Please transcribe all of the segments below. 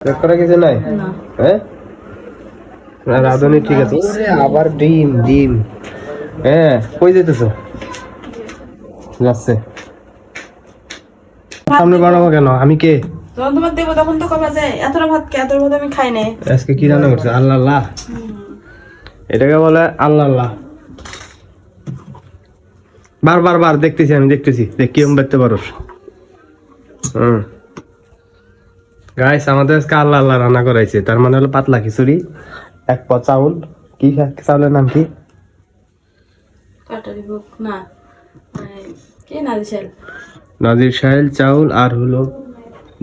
করা কিছু নাই না হ্যাঁ রাধুনি ঠিক আছে ওরে আবার ডিম ডিম হ্যাঁ কই যেতেছো যাচ্ছে সামনে বাড়াবো কেন আমি কে যখন তোমার দেবো তখন তো কবা যায় এতটা ভাত কে এতটা ভাত আমি খাই নাই আজকে কি রান্না করছে আল্লাহ আল্লাহ এটাকে বলে আল্লাহ আল্লাহ বার দেখতেছি আমি দেখতেছি দেখ কিরম দেখতে পারো গাইস আমাদের আজকে আল্লাহ আল্লাহ রান্না করাইছে তার মানে হলো পাতলা খিচুড়ি এক পা চাউল কি চাউলের নাম কি কাটারি ভোগ না কে নারিশেল নাজির সাহেল চাউল আর হলো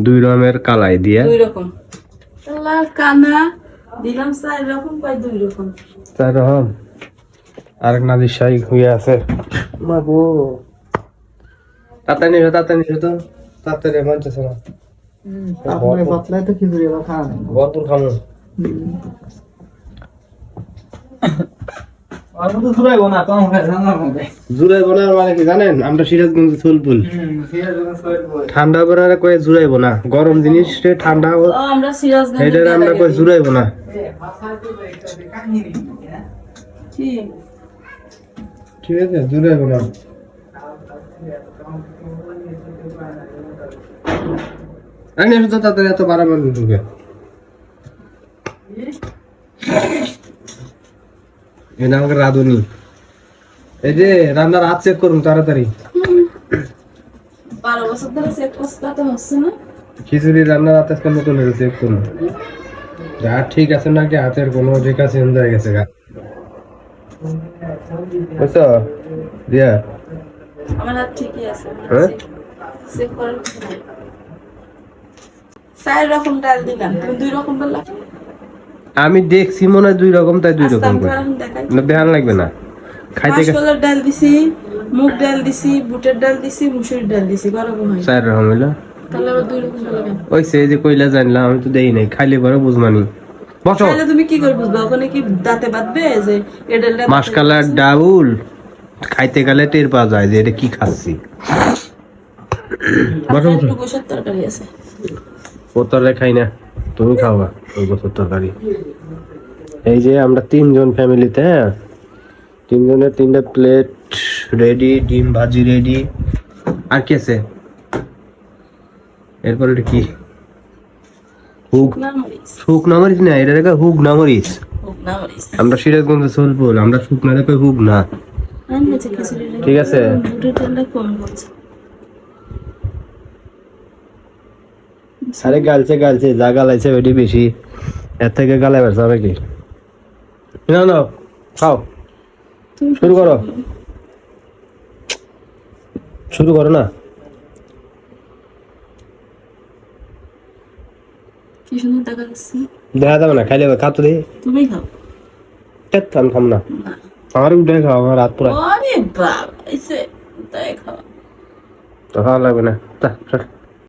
2 রকমের কালাই দিয়া 2 রকম আল্লাহ কানা দিলাম 4 রকম পাই 2 রকম 4 রকম আরেক নাজির শাহী হয়ে আছে মাগো তাড়াতাড়ি তো তাড়াতাড়ি মানতেছে না আপনি পাতলাই তো খিচুড়ি বা খান ভরপুর খামো আর তো জুড়াইবো না কম খাই জানার মধ্যে জুড়াইবো না মানে কি জানেন আমরা সিরাজগঞ্জ সোলপুল ঠান্ডা করে কয়ে জুড়াইবো না গরম জিনিস ঠান্ডা ও আমরা সিরাজগঞ্জ এটা আমরা কই জুড়াইবো না কি ঠিক আছে জুড়াইবো না আরে এত তাড়াতাড়ি এত বাড়াবার ঢুকে এটা আমাকে রাঁধুনি এই যে রান্নার হাত চেক করুন তাড়াতাড়ি 12 বছর ধরে চেক করতে তো হচ্ছে না খিচুড়ি রান্নার হাত আজকে নতুন হয়েছে চেক করুন যা ঠিক আছে নাকি হাতের কোনো রেখা চেঞ্জ হয়ে গেছে গা বুঝছো দিয়া আমার হাত ঠিকই আছে হ্যাঁ চেক করার কিছু নাই 4 রকম ডাল দিলাম তুমি 2 রকম ডাল লাগবে আমি দেখছি মনে হয় 2 রকম তাই 2 রকম করে দেখাই না দেখান লাগবে না খাইতে মাসকলার ডাল দিছি মুগ ডাল দিছি বুটের ডাল দিছি মুসুরির ডাল দিছি গরম হয় 4 রকম হইলো তাহলে আবার 2 রকম ডাল লাগে ওই সে যে কইলা জানলাম আমি তো দেই নাই খাইলে পরে বুঝমানি বসো তাহলে তুমি কি করে বুঝবা ওখানে কি দাঁতে বাঁধবে যে এই ডালটা মাসকালার ডাউল খাইতে গেলে টের পাওয়া যায় যে এটা কি খাচ্ছি বসো বসো একটু গোশার তরকারি আছে পোতরে খাই না তুমি খাওয়া ওই বছর তরকারি এই যে আমরা 3 জন ফ্যামিলিতে হ্যাঁ 3 জনের 3টা প্লেট রেডি ডিম ভাজি রেডি আর কি আছে এরপর এটা কি হুক না মরিচ হুক না মরিচ না এটা রেখে হুক না মরিচ হোক না মরিচ আমরা সিরাজগঞ্জে সোলপুর আমরা শুকনা রেখে হুক না আমি হচ্ছে খিচুড়ি ঠিক আছে বুটের ডালটা কম করছে আরে গালছে যা গালাইছে ওইটি বেশি এর থেকে গালাই বেড়ছে হবে কি না না খাও শুরু করো না কি সুন্দর দেখা যাচ্ছে দেখা যাবে না খাইলে খাতো দিই তুমি খাও আমি খাম না না আমার উঠে খাও আমার রাত পুরা আরে বাবা এসে তাই খাও তো খাওয়া লাগবে না